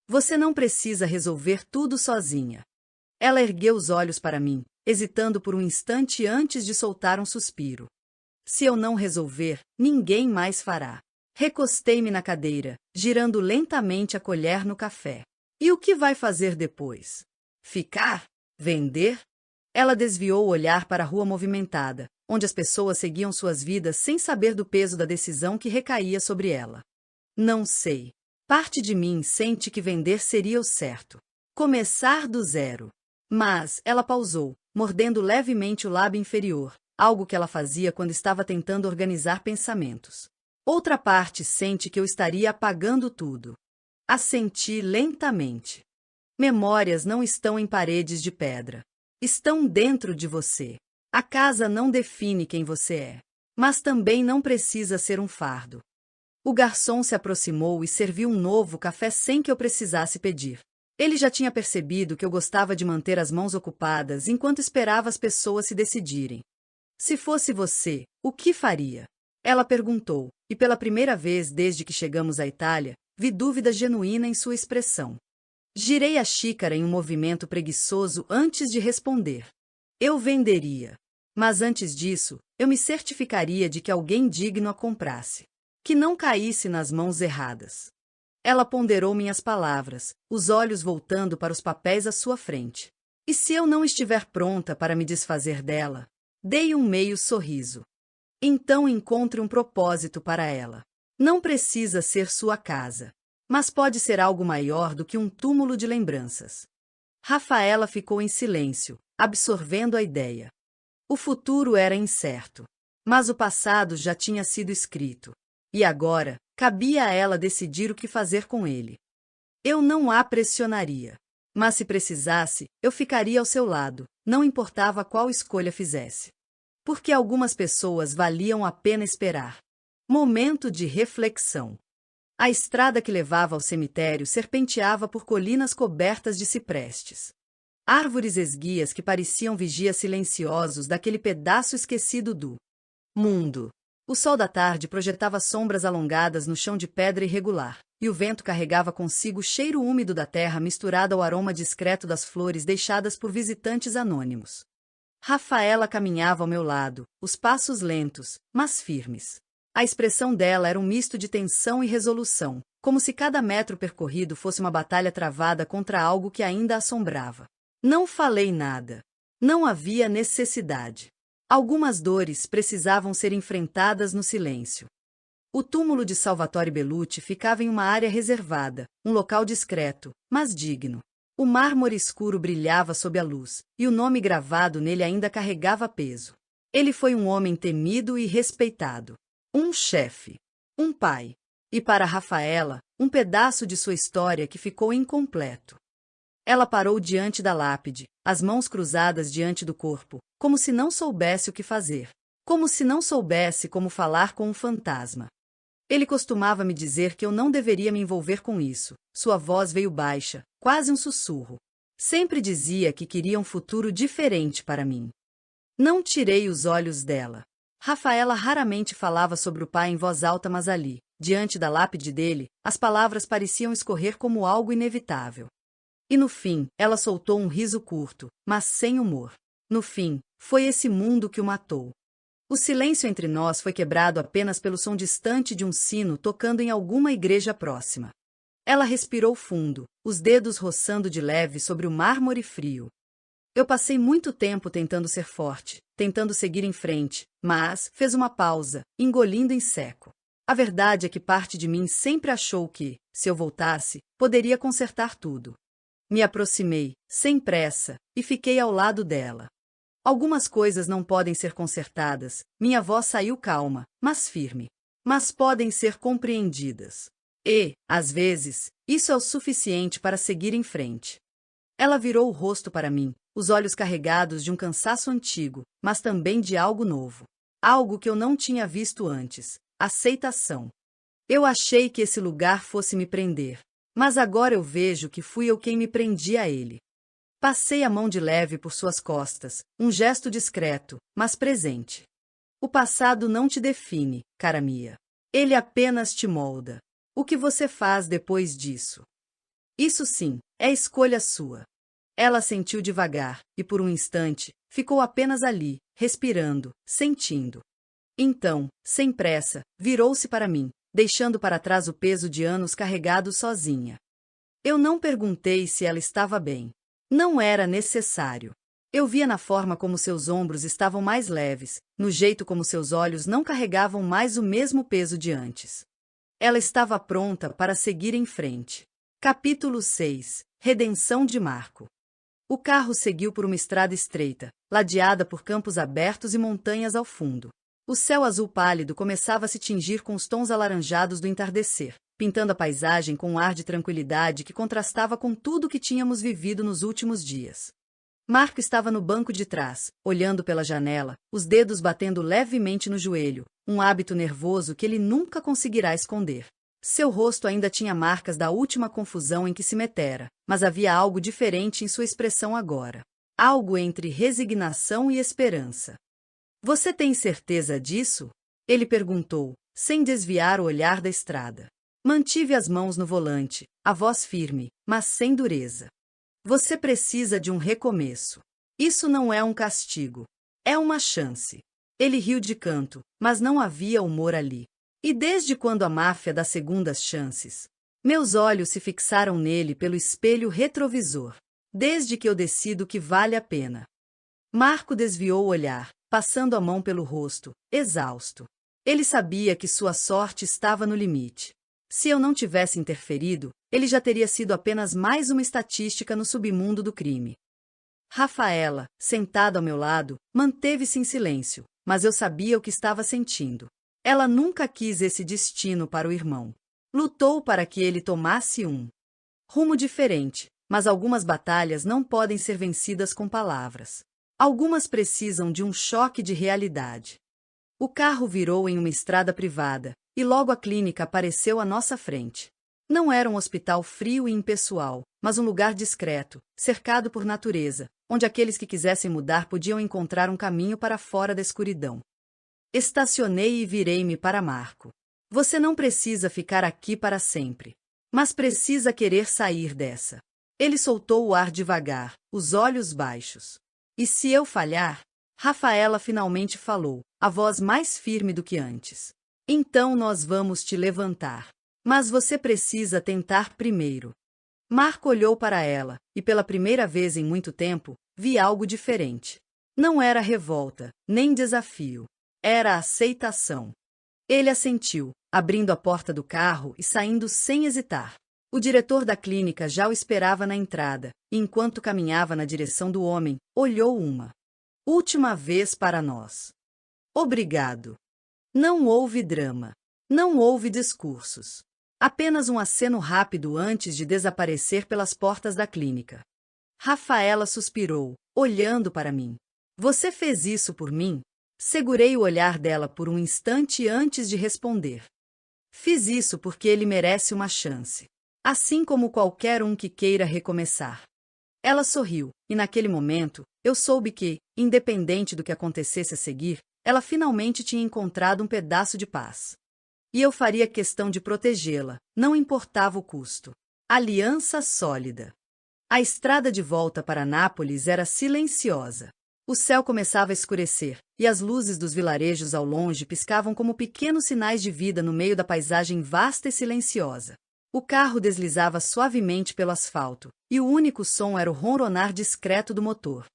Você não precisa resolver tudo sozinha. Ela ergueu os olhos para mim, hesitando por um instante antes de soltar um suspiro. Se eu não resolver, ninguém mais fará. Recostei-me na cadeira, girando lentamente a colher no café. E o que vai fazer depois? Ficar? Vender? Ela desviou o olhar para a rua movimentada, onde as pessoas seguiam suas vidas sem saber do peso da decisão que recaía sobre ela. Não sei. Parte de mim sente que vender seria o certo. Começar do zero. Mas ela pausou, mordendo levemente o lábio inferior, algo que ela fazia quando estava tentando organizar pensamentos. Outra parte sente que eu estaria apagando tudo. Assenti lentamente. Memórias não estão em paredes de pedra. Estão dentro de você. A casa não define quem você é. Mas também não precisa ser um fardo. O garçom se aproximou e serviu um novo café sem que eu precisasse pedir. Ele já tinha percebido que eu gostava de manter as mãos ocupadas enquanto esperava as pessoas se decidirem. Se fosse você, o que faria? Ela perguntou, e pela primeira vez desde que chegamos à Itália, vi dúvida genuína em sua expressão. Girei a xícara em um movimento preguiçoso antes de responder. Eu venderia. Mas antes disso, eu me certificaria de que alguém digno a comprasse. Que não caísse nas mãos erradas. Ela ponderou minhas palavras, os olhos voltando para os papéis à sua frente. E se eu não estiver pronta para me desfazer dela? Dei um meio sorriso. Então encontre um propósito para ela. Não precisa ser sua casa. Mas pode ser algo maior do que um túmulo de lembranças. Rafaela ficou em silêncio, absorvendo a ideia. O futuro era incerto. Mas o passado já tinha sido escrito. E agora, cabia a ela decidir o que fazer com ele. Eu não a pressionaria. Mas se precisasse, eu ficaria ao seu lado, não importava qual escolha fizesse. Porque algumas pessoas valiam a pena esperar. Momento de reflexão. A estrada que levava ao cemitério serpenteava por colinas cobertas de ciprestes. Árvores esguias que pareciam vigias silenciosos daquele pedaço esquecido do mundo. O sol da tarde projetava sombras alongadas no chão de pedra irregular, e o vento carregava consigo o cheiro úmido da terra misturado ao aroma discreto das flores deixadas por visitantes anônimos. Rafaela caminhava ao meu lado, os passos lentos, mas firmes. A expressão dela era um misto de tensão e resolução, como se cada metro percorrido fosse uma batalha travada contra algo que ainda a assombrava. Não falei nada. Não havia necessidade. Algumas dores precisavam ser enfrentadas no silêncio. O túmulo de Salvatore Bellucci ficava em uma área reservada, um local discreto, mas digno. O mármore escuro brilhava sob a luz, e o nome gravado nele ainda carregava peso. Ele foi um homem temido e respeitado. Um chefe. Um pai. E para Rafaela, um pedaço de sua história que ficou incompleto. Ela parou diante da lápide, as mãos cruzadas diante do corpo, como se não soubesse o que fazer. Como se não soubesse como falar com um fantasma. Ele costumava me dizer que eu não deveria me envolver com isso. Sua voz veio baixa, quase um sussurro. Sempre dizia que queria um futuro diferente para mim. Não tirei os olhos dela. Rafaela raramente falava sobre o pai em voz alta, mas ali, diante da lápide dele, as palavras pareciam escorrer como algo inevitável. E no fim, ela soltou um riso curto, mas sem humor. No fim, foi esse mundo que o matou. O silêncio entre nós foi quebrado apenas pelo som distante de um sino tocando em alguma igreja próxima. Ela respirou fundo, os dedos roçando de leve sobre o mármore frio. Eu passei muito tempo tentando ser forte, tentando seguir em frente, mas fez uma pausa, engolindo em seco. A verdade é que parte de mim sempre achou que, se eu voltasse, poderia consertar tudo. Me aproximei, sem pressa, e fiquei ao lado dela. Algumas coisas não podem ser consertadas, minha voz saiu calma, mas firme. Mas podem ser compreendidas. E, às vezes, isso é o suficiente para seguir em frente. Ela virou o rosto para mim, os olhos carregados de um cansaço antigo, mas também de algo novo. Algo que eu não tinha visto antes: aceitação. Eu achei que esse lugar fosse me prender, mas agora eu vejo que fui eu quem me prendia a ele. Passei a mão de leve por suas costas, um gesto discreto, mas presente. O passado não te define, cara Mia. Ele apenas te molda. O que você faz depois disso? Isso sim, é escolha sua. Ela sentiu devagar, e por um instante, ficou apenas ali, respirando, sentindo. Então, sem pressa, virou-se para mim, deixando para trás o peso de anos carregados sozinha. Eu não perguntei se ela estava bem. Não era necessário. Eu via na forma como seus ombros estavam mais leves, no jeito como seus olhos não carregavam mais o mesmo peso de antes. Ela estava pronta para seguir em frente. Capítulo 6. Redenção de Marco. O carro seguiu por uma estrada estreita, ladeada por campos abertos e montanhas ao fundo. O céu azul pálido começava a se tingir com os tons alaranjados do entardecer, pintando a paisagem com um ar de tranquilidade que contrastava com tudo o que tínhamos vivido nos últimos dias. Marco estava no banco de trás, olhando pela janela, os dedos batendo levemente no joelho, um hábito nervoso que ele nunca conseguirá esconder. Seu rosto ainda tinha marcas da última confusão em que se metera, mas havia algo diferente em sua expressão agora. Algo entre resignação e esperança. Você tem certeza disso? Ele perguntou, sem desviar o olhar da estrada. Mantive as mãos no volante, a voz firme, mas sem dureza. Você precisa de um recomeço. Isso não é um castigo. É uma chance. Ele riu de canto, mas não havia humor ali. E desde quando a máfia dá segundas chances? Meus olhos se fixaram nele pelo espelho retrovisor. Desde que eu decido que vale a pena. Marco desviou o olhar, passando a mão pelo rosto, exausto. Ele sabia que sua sorte estava no limite. Se eu não tivesse interferido, ele já teria sido apenas mais uma estatística no submundo do crime. Rafaela, sentada ao meu lado, manteve-se em silêncio, mas eu sabia o que estava sentindo. Ela nunca quis esse destino para o irmão. Lutou para que ele tomasse um rumo diferente, mas algumas batalhas não podem ser vencidas com palavras. Algumas precisam de um choque de realidade. O carro virou em uma estrada privada, e logo a clínica apareceu à nossa frente. Não era um hospital frio e impessoal, mas um lugar discreto, cercado por natureza, onde aqueles que quisessem mudar podiam encontrar um caminho para fora da escuridão. Estacionei e virei-me para Marco. Você não precisa ficar aqui para sempre. Mas precisa querer sair dessa. Ele soltou o ar devagar, os olhos baixos. E se eu falhar? Rafaela finalmente falou, a voz mais firme do que antes. Então nós vamos te levantar. Mas você precisa tentar primeiro. Marco olhou para ela, e pela primeira vez em muito tempo, vi algo diferente. Não era revolta, nem desafio. Era aceitação. Ele assentiu, abrindo a porta do carro e saindo sem hesitar. O diretor da clínica já o esperava na entrada, e enquanto caminhava na direção do homem, olhou uma última vez para nós. Obrigado. Não houve drama. Não houve discursos. Apenas um aceno rápido antes de desaparecer pelas portas da clínica. Rafaela suspirou, olhando para mim. Você fez isso por mim? Segurei o olhar dela por um instante antes de responder. Fiz isso porque ele merece uma chance. Assim como qualquer um que queira recomeçar. Ela sorriu, e naquele momento, eu soube que, independente do que acontecesse a seguir, ela finalmente tinha encontrado um pedaço de paz. E eu faria questão de protegê-la, não importava o custo. Aliança sólida. A estrada de volta para Nápoles era silenciosa. O céu começava a escurecer, e as luzes dos vilarejos ao longe piscavam como pequenos sinais de vida no meio da paisagem vasta e silenciosa. O carro deslizava suavemente pelo asfalto, e o único som era o ronronar discreto do motor.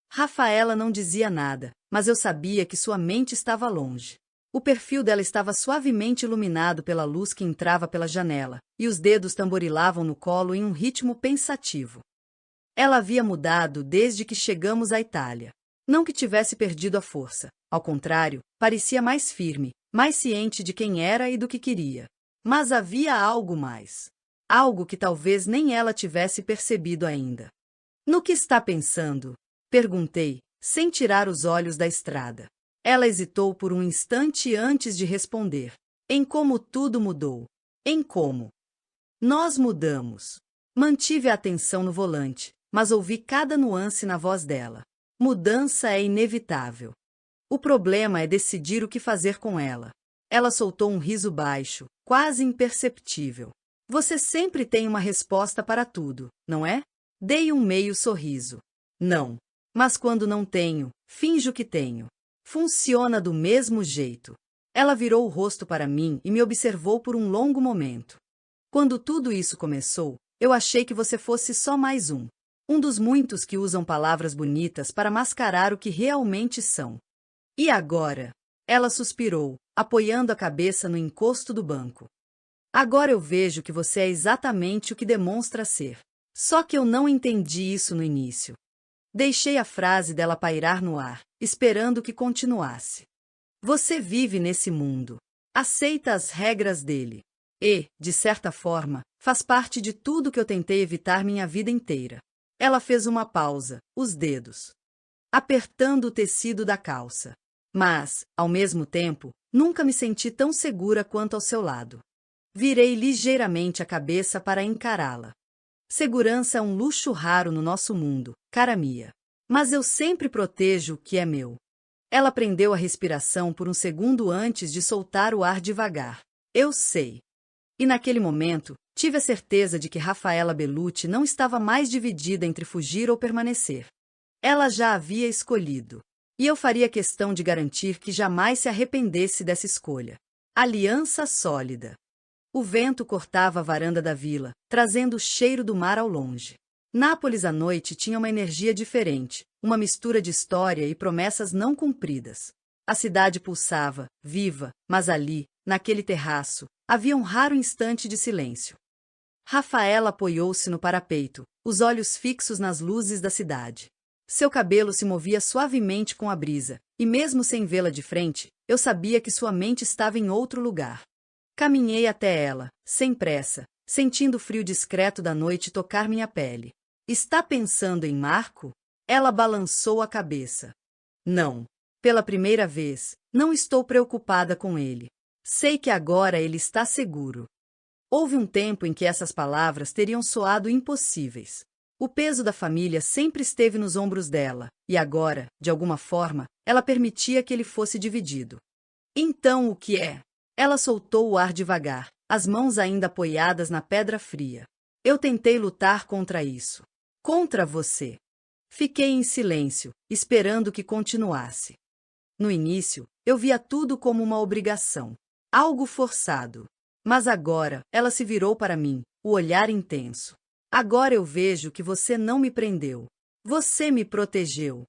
Rafaela não dizia nada, mas eu sabia que sua mente estava longe. O perfil dela estava suavemente iluminado pela luz que entrava pela janela, e os dedos tamborilavam no colo em um ritmo pensativo. Ela havia mudado desde que chegamos à Itália. Não que tivesse perdido a força. Ao contrário, parecia mais firme, mais ciente de quem era e do que queria. Mas havia algo mais. Algo que talvez nem ela tivesse percebido ainda. No que está pensando? Perguntei, sem tirar os olhos da estrada. Ela hesitou por um instante antes de responder. Em como tudo mudou. Em como nós mudamos. Mantive a atenção no volante, mas ouvi cada nuance na voz dela. Mudança é inevitável. O problema é decidir o que fazer com ela. Ela soltou um riso baixo, quase imperceptível. Você sempre tem uma resposta para tudo, não é? Dei um meio sorriso. Não. Mas quando não tenho, finjo que tenho. Funciona do mesmo jeito. Ela virou o rosto para mim e me observou por um longo momento. Quando tudo isso começou, eu achei que você fosse só mais um. Um dos muitos que usam palavras bonitas para mascarar o que realmente são. E agora? Ela suspirou, apoiando a cabeça no encosto do banco. Agora eu vejo que você é exatamente o que demonstra ser. Só que eu não entendi isso no início. Deixei a frase dela pairar no ar, esperando que continuasse. Você vive nesse mundo. Aceita as regras dele. E, de certa forma, faz parte de tudo que eu tentei evitar minha vida inteira. Ela fez uma pausa, os dedos apertando o tecido da calça. Mas, ao mesmo tempo, nunca me senti tão segura quanto ao seu lado. Virei ligeiramente a cabeça para encará-la. Segurança é um luxo raro no nosso mundo, cara minha. Mas eu sempre protejo o que é meu. Ela prendeu a respiração por um segundo antes de soltar o ar devagar. Eu sei. E naquele momento, tive a certeza de que Rafaela Bellucci não estava mais dividida entre fugir ou permanecer. Ela já havia escolhido. E eu faria questão de garantir que jamais se arrependesse dessa escolha. Aliança sólida. O vento cortava a varanda da vila, trazendo o cheiro do mar ao longe. Nápoles à noite tinha uma energia diferente, uma mistura de história e promessas não cumpridas. A cidade pulsava, viva, mas ali, naquele terraço, havia um raro instante de silêncio. Rafaela apoiou-se no parapeito, os olhos fixos nas luzes da cidade. Seu cabelo se movia suavemente com a brisa, e mesmo sem vê-la de frente, eu sabia que sua mente estava em outro lugar. Caminhei até ela, sem pressa, sentindo o frio discreto da noite tocar minha pele. Está pensando em Marco? Ela balançou a cabeça. Não. Pela primeira vez, não estou preocupada com ele. Sei que agora ele está seguro. Houve um tempo em que essas palavras teriam soado impossíveis. O peso da família sempre esteve nos ombros dela, e agora, de alguma forma, ela permitia que ele fosse dividido. Então o que é? Ela soltou o ar devagar, as mãos ainda apoiadas na pedra fria. Eu tentei lutar contra isso. Contra você. Fiquei em silêncio, esperando que continuasse. No início, eu via tudo como uma obrigação. Algo forçado. Mas agora, ela se virou para mim, o olhar intenso. Agora eu vejo que você não me prendeu. Você me protegeu.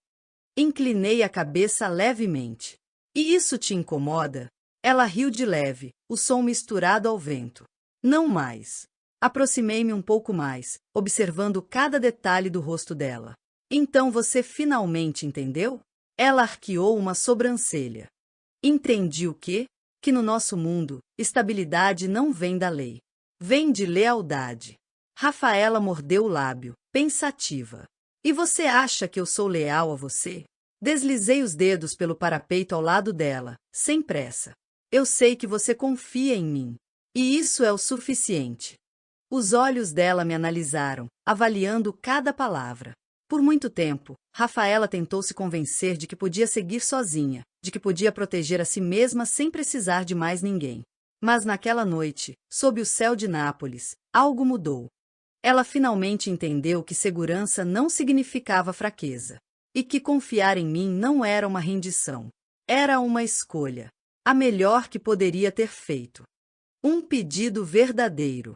Inclinei a cabeça levemente. E isso te incomoda? Ela riu de leve, o som misturado ao vento. Não mais. Aproximei-me um pouco mais, observando cada detalhe do rosto dela. Então você finalmente entendeu? Ela arqueou uma sobrancelha. Entendi o quê? Que no nosso mundo, estabilidade não vem da lei. Vem de lealdade. Rafaela mordeu o lábio, pensativa. E você acha que eu sou leal a você? Deslizei os dedos pelo parapeito ao lado dela, sem pressa. Eu sei que você confia em mim. E isso é o suficiente. Os olhos dela me analisaram, avaliando cada palavra. Por muito tempo, Rafaela tentou se convencer de que podia seguir sozinha, de que podia proteger a si mesma sem precisar de mais ninguém. Mas naquela noite, sob o céu de Nápoles, algo mudou. Ela finalmente entendeu que segurança não significava fraqueza. E que confiar em mim não era uma rendição. Era uma escolha. A melhor que poderia ter feito. Um pedido verdadeiro.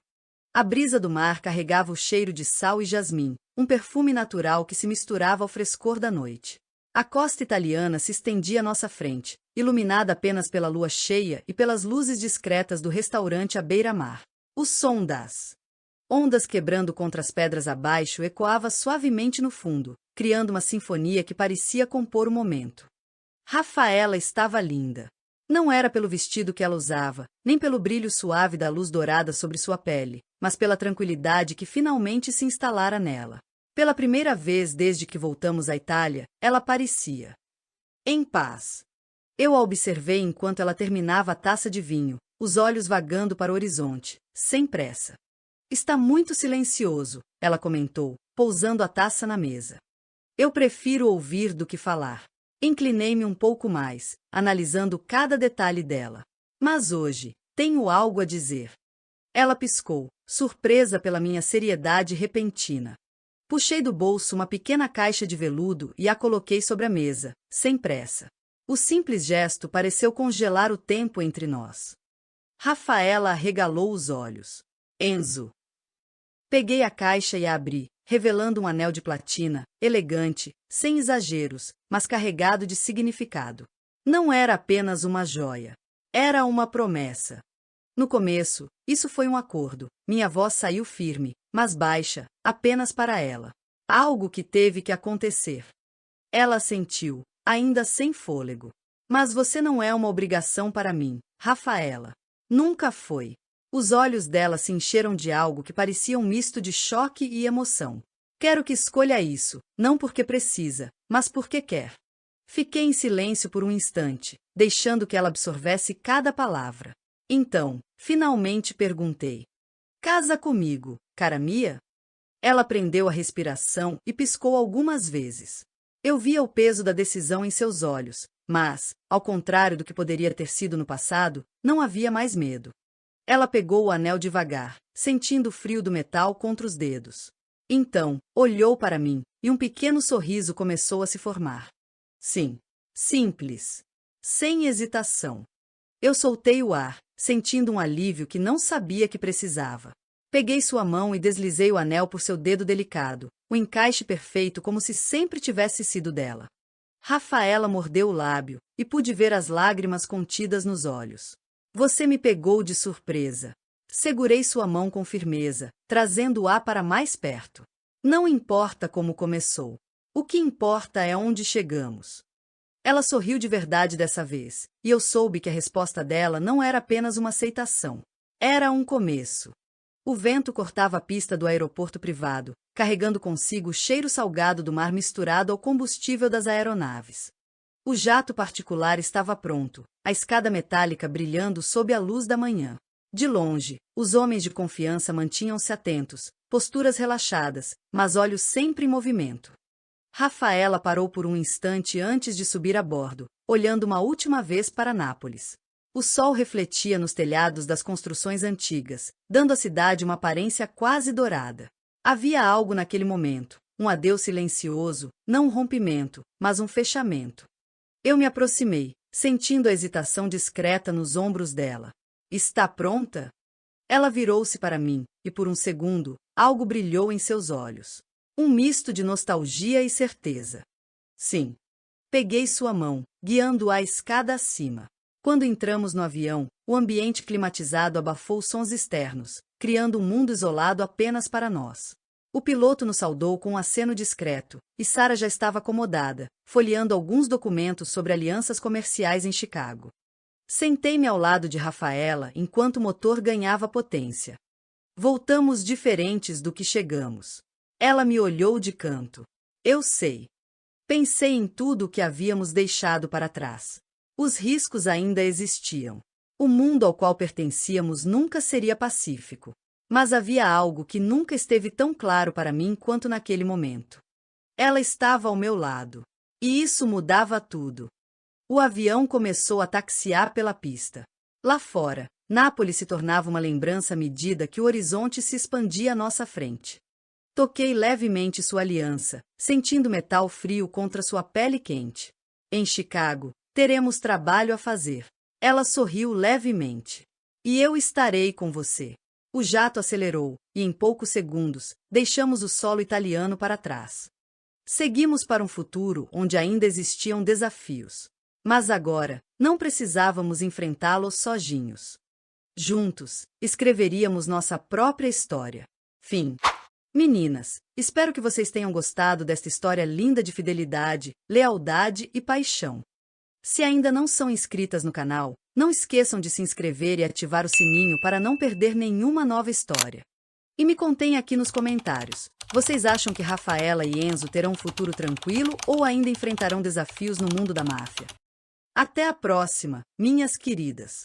A brisa do mar carregava o cheiro de sal e jasmim, um perfume natural que se misturava ao frescor da noite. A costa italiana se estendia à nossa frente, iluminada apenas pela lua cheia e pelas luzes discretas do restaurante à beira-mar. O som das ondas quebrando contra as pedras abaixo ecoava suavemente no fundo, criando uma sinfonia que parecia compor o momento. Rafaela estava linda. Não era pelo vestido que ela usava, nem pelo brilho suave da luz dourada sobre sua pele, mas pela tranquilidade que finalmente se instalara nela. Pela primeira vez desde que voltamos à Itália, ela parecia em paz. Eu a observei enquanto ela terminava a taça de vinho, os olhos vagando para o horizonte, sem pressa. Está muito silencioso, ela comentou, pousando a taça na mesa. Eu prefiro ouvir do que falar. Inclinei-me um pouco mais, analisando cada detalhe dela. Mas hoje, tenho algo a dizer. Ela piscou, surpresa pela minha seriedade repentina. Puxei do bolso uma pequena caixa de veludo e a coloquei sobre a mesa, sem pressa. O simples gesto pareceu congelar o tempo entre nós. Rafaela arregalou os olhos. Enzo. Peguei a caixa e a abri, revelando um anel de platina, elegante, sem exageros, mas carregado de significado. Não era apenas uma joia. Era uma promessa. No começo, isso foi um acordo. Minha voz saiu firme, mas baixa, apenas para ela. Algo que teve que acontecer. Ela sentiu, ainda sem fôlego. Mas você não é uma obrigação para mim, Rafaela. Nunca foi. Os olhos dela se encheram de algo que parecia um misto de choque e emoção. Quero que escolha isso, não porque precisa, mas porque quer. Fiquei em silêncio por um instante, deixando que ela absorvesse cada palavra. Então, finalmente perguntei. Casa comigo, cara Mia? Ela prendeu a respiração e piscou algumas vezes. Eu via o peso da decisão em seus olhos, mas, ao contrário do que poderia ter sido no passado, não havia mais medo. Ela pegou o anel devagar, sentindo o frio do metal contra os dedos. Então, olhou para mim, e um pequeno sorriso começou a se formar. Sim. Simples. Sem hesitação. Eu soltei o ar, sentindo um alívio que não sabia que precisava. Peguei sua mão e deslizei o anel por seu dedo delicado, o encaixe perfeito como se sempre tivesse sido dela. Rafaela mordeu o lábio, e pude ver as lágrimas contidas nos olhos. Você me pegou de surpresa. Segurei sua mão com firmeza, trazendo-a para mais perto. Não importa como começou. O que importa é onde chegamos. Ela sorriu de verdade dessa vez, e eu soube que a resposta dela não era apenas uma aceitação. Era um começo. O vento cortava a pista do aeroporto privado, carregando consigo o cheiro salgado do mar misturado ao combustível das aeronaves. O jato particular estava pronto, a escada metálica brilhando sob a luz da manhã. De longe, os homens de confiança mantinham-se atentos, posturas relaxadas, mas olhos sempre em movimento. Rafaela parou por um instante antes de subir a bordo, olhando uma última vez para Nápoles. O sol refletia nos telhados das construções antigas, dando à cidade uma aparência quase dourada. Havia algo naquele momento, um adeus silencioso, não um rompimento, mas um fechamento. Eu me aproximei, sentindo a hesitação discreta nos ombros dela. Está pronta? Ela virou-se para mim, e por um segundo, algo brilhou em seus olhos. Um misto de nostalgia e certeza. Sim. Peguei sua mão, guiando-a à escada acima. Quando entramos no avião, o ambiente climatizado abafou sons externos, criando um mundo isolado apenas para nós. O piloto nos saudou com um aceno discreto, e Sarah já estava acomodada, folheando alguns documentos sobre alianças comerciais em Chicago. Sentei-me ao lado de Rafaela enquanto o motor ganhava potência. Voltamos diferentes do que chegamos. Ela me olhou de canto. Eu sei. Pensei em tudo o que havíamos deixado para trás. Os riscos ainda existiam. O mundo ao qual pertencíamos nunca seria pacífico. Mas havia algo que nunca esteve tão claro para mim quanto naquele momento. Ela estava ao meu lado. E isso mudava tudo. O avião começou a taxiar pela pista. Lá fora, Nápoles se tornava uma lembrança à medida que o horizonte se expandia à nossa frente. Toquei levemente sua aliança, sentindo metal frio contra sua pele quente. Em Chicago, teremos trabalho a fazer. Ela sorriu levemente. E eu estarei com você. O jato acelerou, e em poucos segundos, deixamos o solo italiano para trás. Seguimos para um futuro onde ainda existiam desafios. Mas agora, não precisávamos enfrentá-los sozinhos. Juntos, escreveríamos nossa própria história. Fim. Meninas, espero que vocês tenham gostado desta história linda de fidelidade, lealdade e paixão. Se ainda não são inscritas no canal, não esqueçam de se inscrever e ativar o sininho para não perder nenhuma nova história. E me contem aqui nos comentários, vocês acham que Rafaela e Enzo terão um futuro tranquilo ou ainda enfrentarão desafios no mundo da máfia? Até a próxima, minhas queridas!